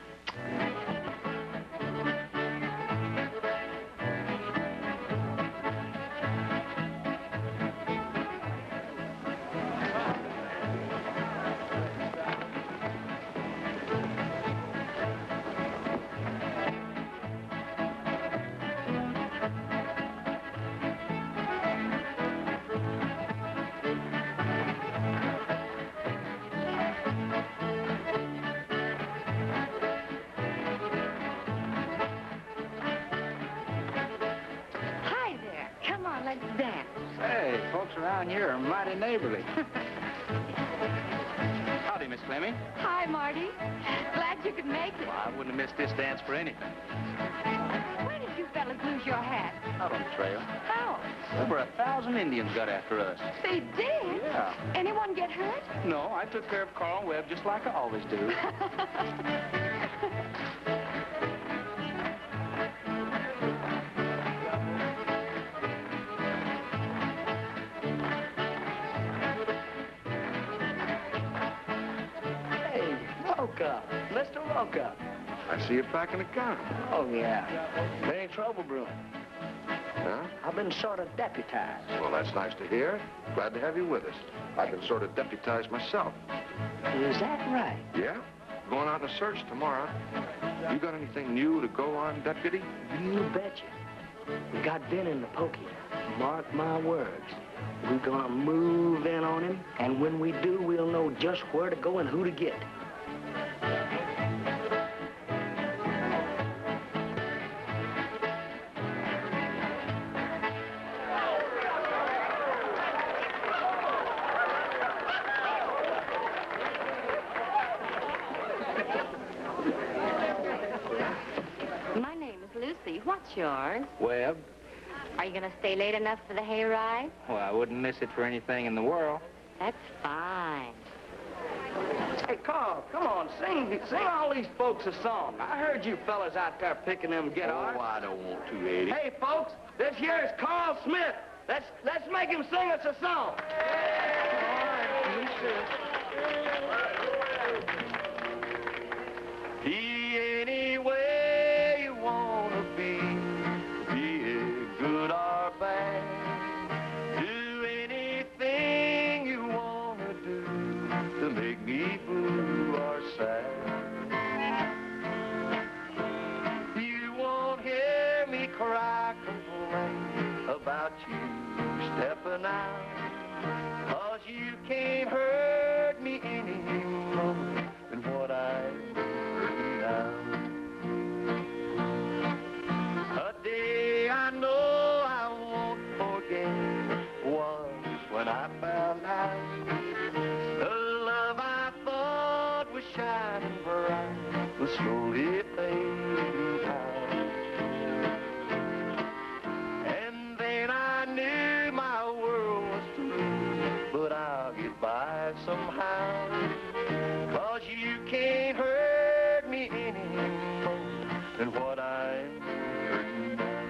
Speaker 6: Around here are mighty neighborly. Howdy, Miss Clemmy.
Speaker 10: Hi, Marty. Glad you could make it.
Speaker 6: Well, I wouldn't have missed this dance for anything.
Speaker 10: Where did you fellas lose your hat?
Speaker 6: Out on the trail.
Speaker 10: How?
Speaker 6: Over 1,000 Indians got after us.
Speaker 10: They did?
Speaker 6: Yeah.
Speaker 10: Anyone get hurt?
Speaker 6: No, I took care of Carl Webb just like I always do.
Speaker 3: Mr. Rocca.
Speaker 5: I see you packing a gun.
Speaker 3: Oh, yeah. There ain't trouble brewing.
Speaker 5: Huh?
Speaker 3: I've been sort of deputized.
Speaker 5: Well, that's nice to hear. Glad to have you with us. I've been sort of deputized myself.
Speaker 3: Is that right?
Speaker 5: Yeah? Going out on a search tomorrow. You got anything new to go on, deputy?
Speaker 3: You betcha. We got Ben in the pokey. Mark my words. We're gonna move in on him, and when we do, we'll know just where to go and who to get.
Speaker 10: My name is Lucy. What's yours?
Speaker 6: Webb.
Speaker 10: Are you going to stay late enough for the hayride?
Speaker 6: Well, I wouldn't miss it for anything in the world.
Speaker 10: That's fine.
Speaker 3: Hey, Carl, come on, sing all these folks a song. I heard you fellas out there picking them guitars.
Speaker 4: Oh, I don't want to, Eddie.
Speaker 3: Hey, folks, this here is Carl Smith. Let's make him sing us a song.
Speaker 2: Be any way you want to be it good or bad. Do anything you want to do to make me blue or sad. You won't hear me cry, complain about you stepping out, 'cause you can't hurt me any more than what I'm hurting now. A day I know I won't forget was when I found out the love I thought was shining bright was slowly fading out. And then I knew my world was through, but I'll get by somehow, 'cause you can't hurt me any more than what I'm hurting now.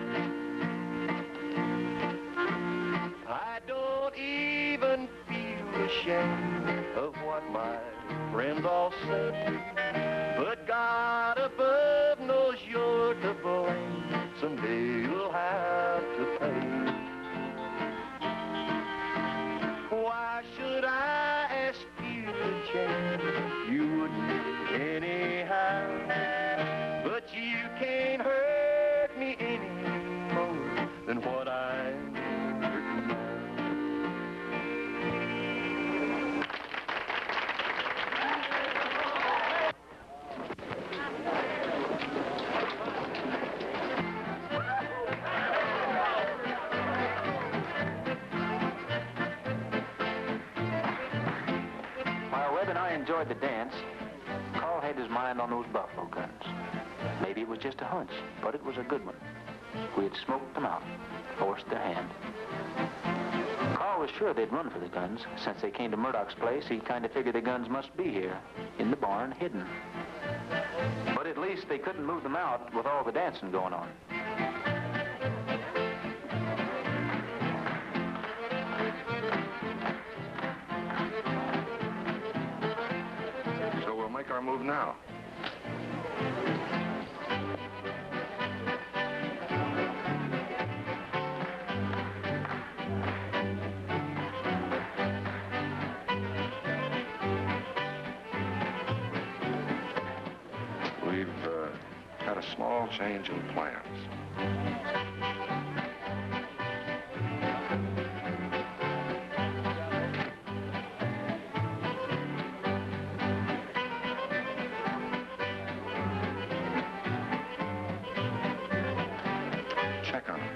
Speaker 2: I don't even feel ashamed of what my friends all say, but God above knows you're to blame. Someday you'll have to pay. Why should I ask you to change? You wouldn't anyhow. But you can't hurt me any more than what I'm hurting now.
Speaker 1: While Webb and I enjoyed the dance, Carl had his mind on those buffalo guns. Maybe it was just a hunch, but it was a good one. We had smoked them out, forced their hand. Carl was sure they'd run for the guns. Since they came to Murdock's place, he kind of figured the guns must be here, in the barn, hidden. But at least they couldn't move them out with all the dancing going on.
Speaker 5: So we'll make our move now. We've had a small change in plans. Check on him.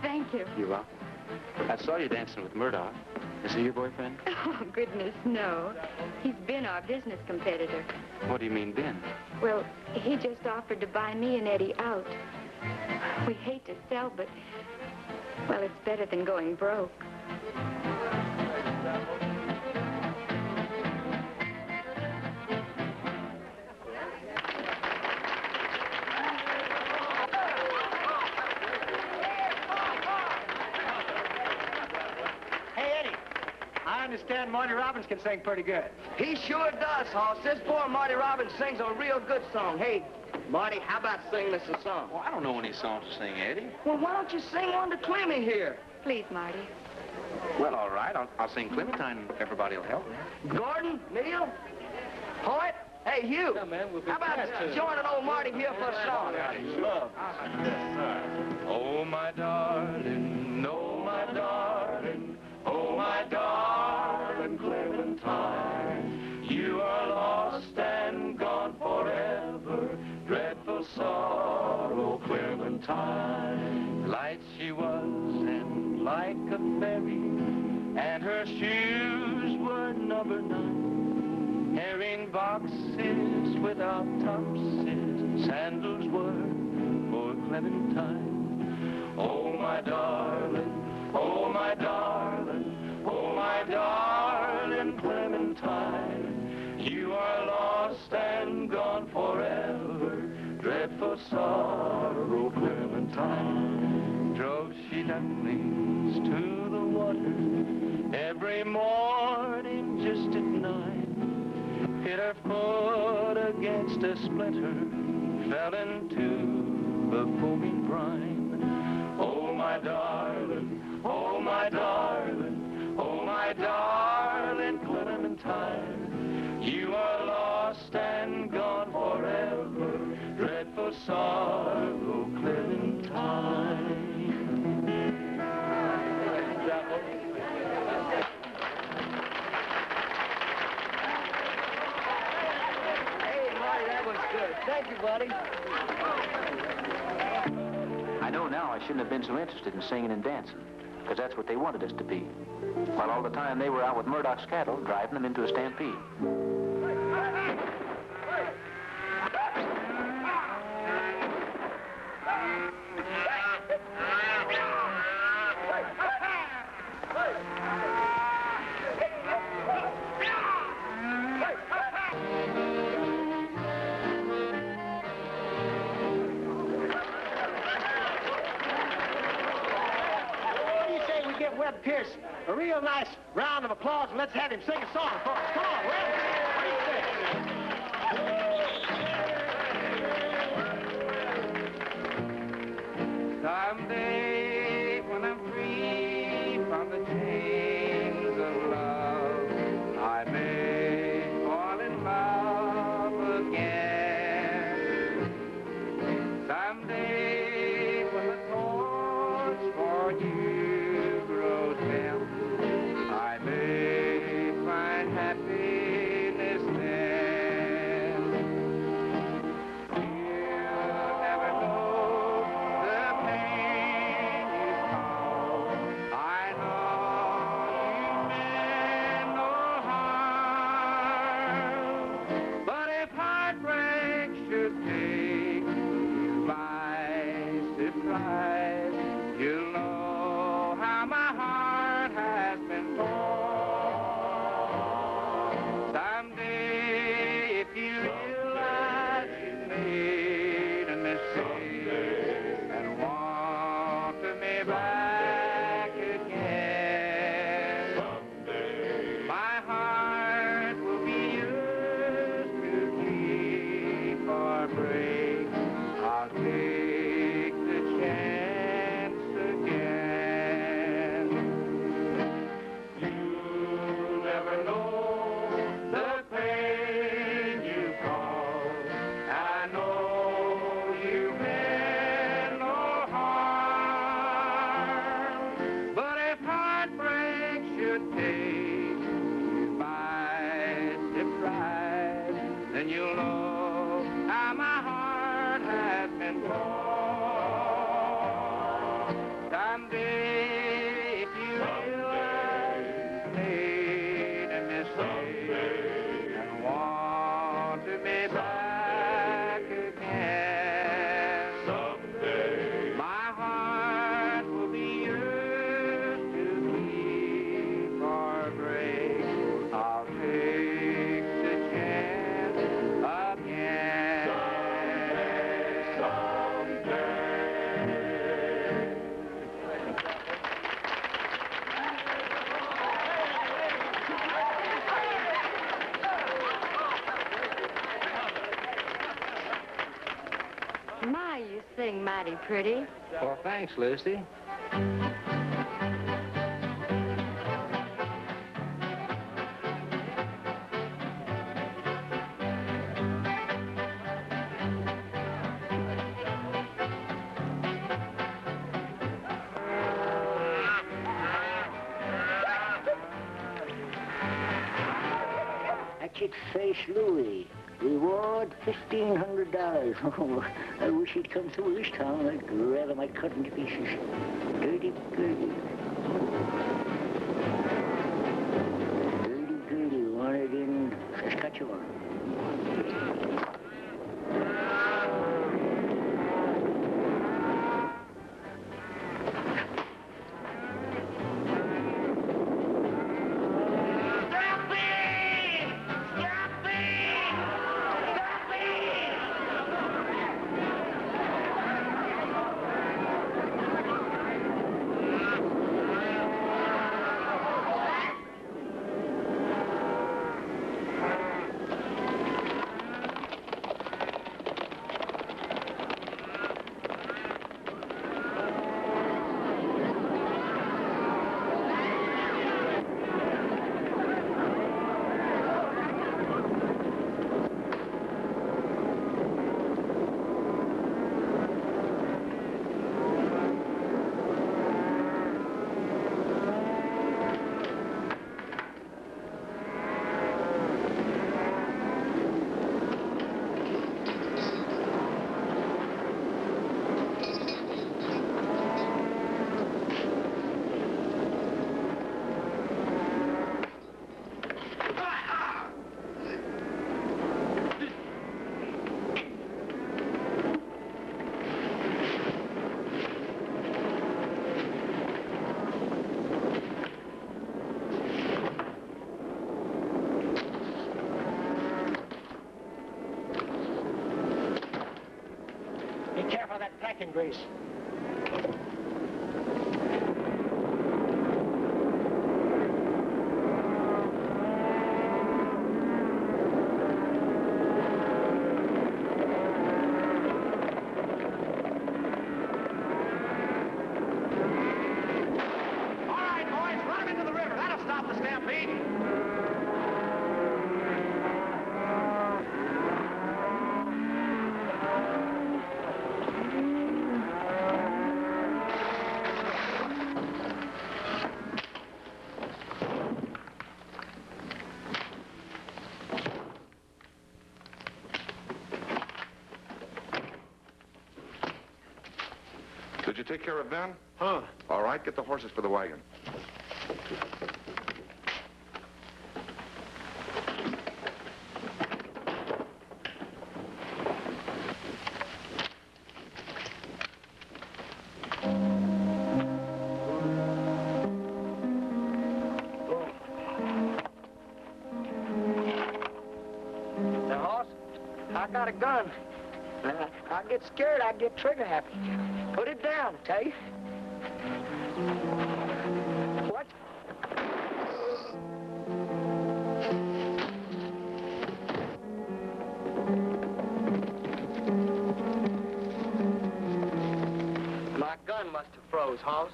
Speaker 10: Thank you.
Speaker 6: You're welcome. I saw you dancing with Murdock. Is he your boyfriend?
Speaker 10: Oh, goodness, no. He's been our business competitor.
Speaker 6: What do you mean, Ben?
Speaker 10: Well, he just offered to buy me and Eddie out. We hate to sell, but, well, it's better than going broke.
Speaker 3: I understand Marty Robbins can sing pretty good.
Speaker 7: He sure does, Hoss. This poor Marty Robbins sings a real good song. Hey, Marty, how about singing us a song?
Speaker 6: Well, I don't know any songs to sing, Eddie.
Speaker 7: Well, why don't you sing one to Clemmy here?
Speaker 10: Please, Marty.
Speaker 6: Well, all right. I'll sing Clementine. Everybody will help me.
Speaker 7: Gordon, Neil, Hoyt, hey, Hugh.
Speaker 3: Yeah, man, we'll be
Speaker 7: how about joining old Marty here for a song?
Speaker 2: Oh, my darling, oh, my darling, oh, my darling Clementine, you are lost and gone forever, dreadful sorrow, Clementine. Light she was and like a fairy, and her shoes were number 9. Herring boxes without topses, sandals were for Clementine. Oh, my darling, oh, my darling, oh, my darling Clementine, you are lost and gone forever, dreadful sorrow, Clementine. Drove she ducklings to the water every morning just at 9. Hit her foot against a splinter, fell into the foaming brine. Oh, my darling, oh, my darling, oh, my darling Clementine, you are lost and gone forever, dreadful sorrow, Clementine.
Speaker 7: Hey, Marty, that was good. Thank you, buddy.
Speaker 1: I know now I shouldn't have been so interested in singing and dancing, because that's what they wanted us to be. While all the time they were out with Murdock's cattle, driving them into a stampede.
Speaker 3: Webb Pierce a real nice round of applause, and let's have him sing a song for us. Come on, Webb. What do you say?
Speaker 2: Someday
Speaker 9: then you'll know how my heart has been torn. Someday, if you realize made a mistake and want to be back again, someday my heart will be yours to keep or break. I'll take the chance again. Someday.
Speaker 10: My, you sing mighty pretty.
Speaker 6: Well, thanks, Lucy.
Speaker 11: That's it, face Louis. Reward $1,500. Oh, I wish he'd come through this town. I'd rather my cut into pieces. Dirty, dirty. Dirty, dirty. Wanted in Saskatchewan.
Speaker 3: Be careful of that packing grease.
Speaker 9: All right, boys, run him into the river. That'll stop the stampede.
Speaker 5: Did you take care of Ben?
Speaker 3: Huh?
Speaker 5: All right, get the horses for the wagon.
Speaker 3: Now, horse, I got a gun. I get scared, I get trigger happy. Put it down, I tell you. What? My gun must have froze, Hoss.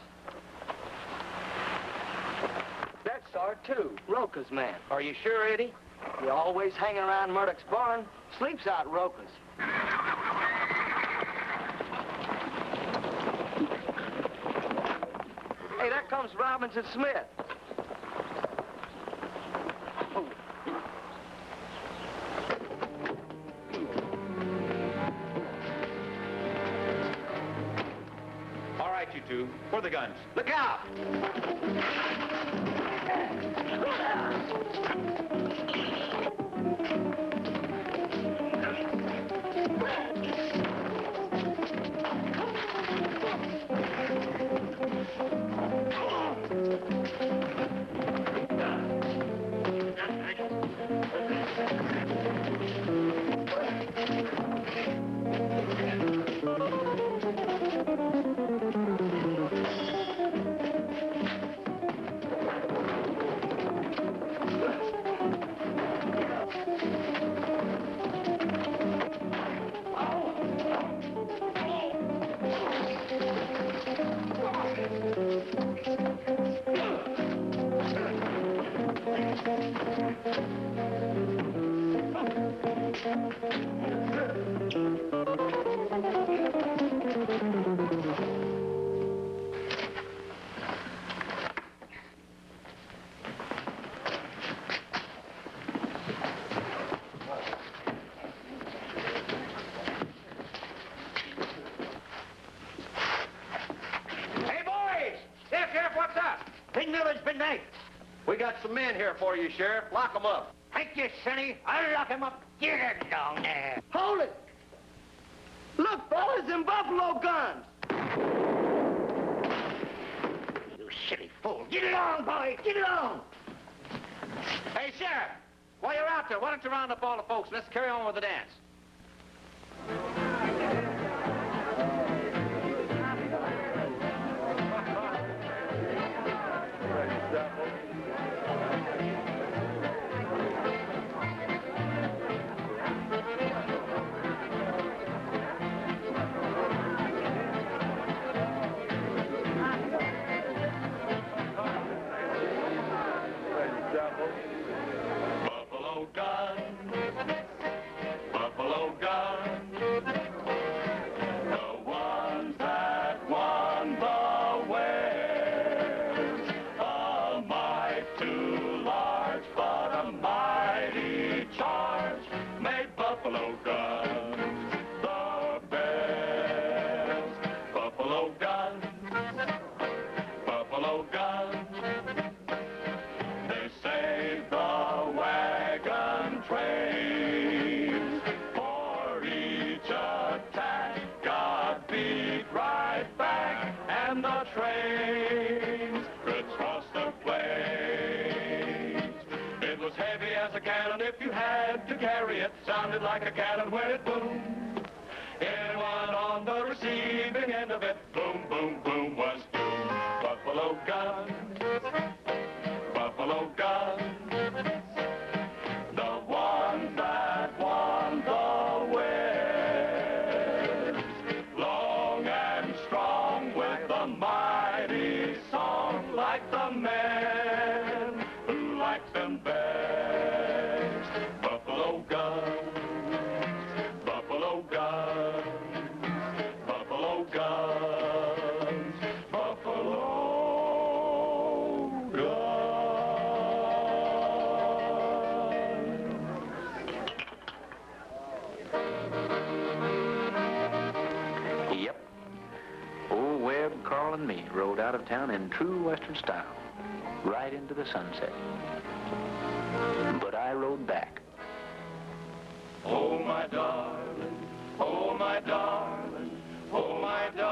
Speaker 3: That's our too, Rocca's man. Are you sure, Eddie? You always hanging around Murdock's barn. Sleeps out at Rocca's. Hey, there comes Robbins and Smith.
Speaker 4: for the guns. Look out!
Speaker 7: We got some men here for you, Sheriff. Lock them up.
Speaker 11: Thank you, Sonny. I'll lock him up. Get it down there.
Speaker 7: Hold it! Look, fellas, them buffalo guns!
Speaker 11: You silly fool. Get along, boy. Get along.
Speaker 7: Hey, Sheriff, while you're out there, why don't you round up all the folks? Let's carry on with the dance.
Speaker 2: Buffalo gun, buffalo gun, the ones that won the West. A mite too large, but a mighty charge made buffalo guns the best. Buffalo guns, buffalo guns. They saved the wagon trains. For each attack got beat right back, and the trains could cross the plains. It was heavy as a cannon if you had to carry it. Sounded like a cannon when it boomed. Anyone on the receiving end of it, boom, boom, boom, was doomed. Buffalo guns, buffalo guns, the ones that won the West. Long and strong with a mighty song, like the men who liked them best. Buffalo guns, buffalo guns, buffalo guns, buffalo guns.
Speaker 1: Yep. Old Webb, Carl, and me rode out of town in true Western style, right into the sunset. But I rode back.
Speaker 2: Oh, my darling, oh, my darling, oh, my darling.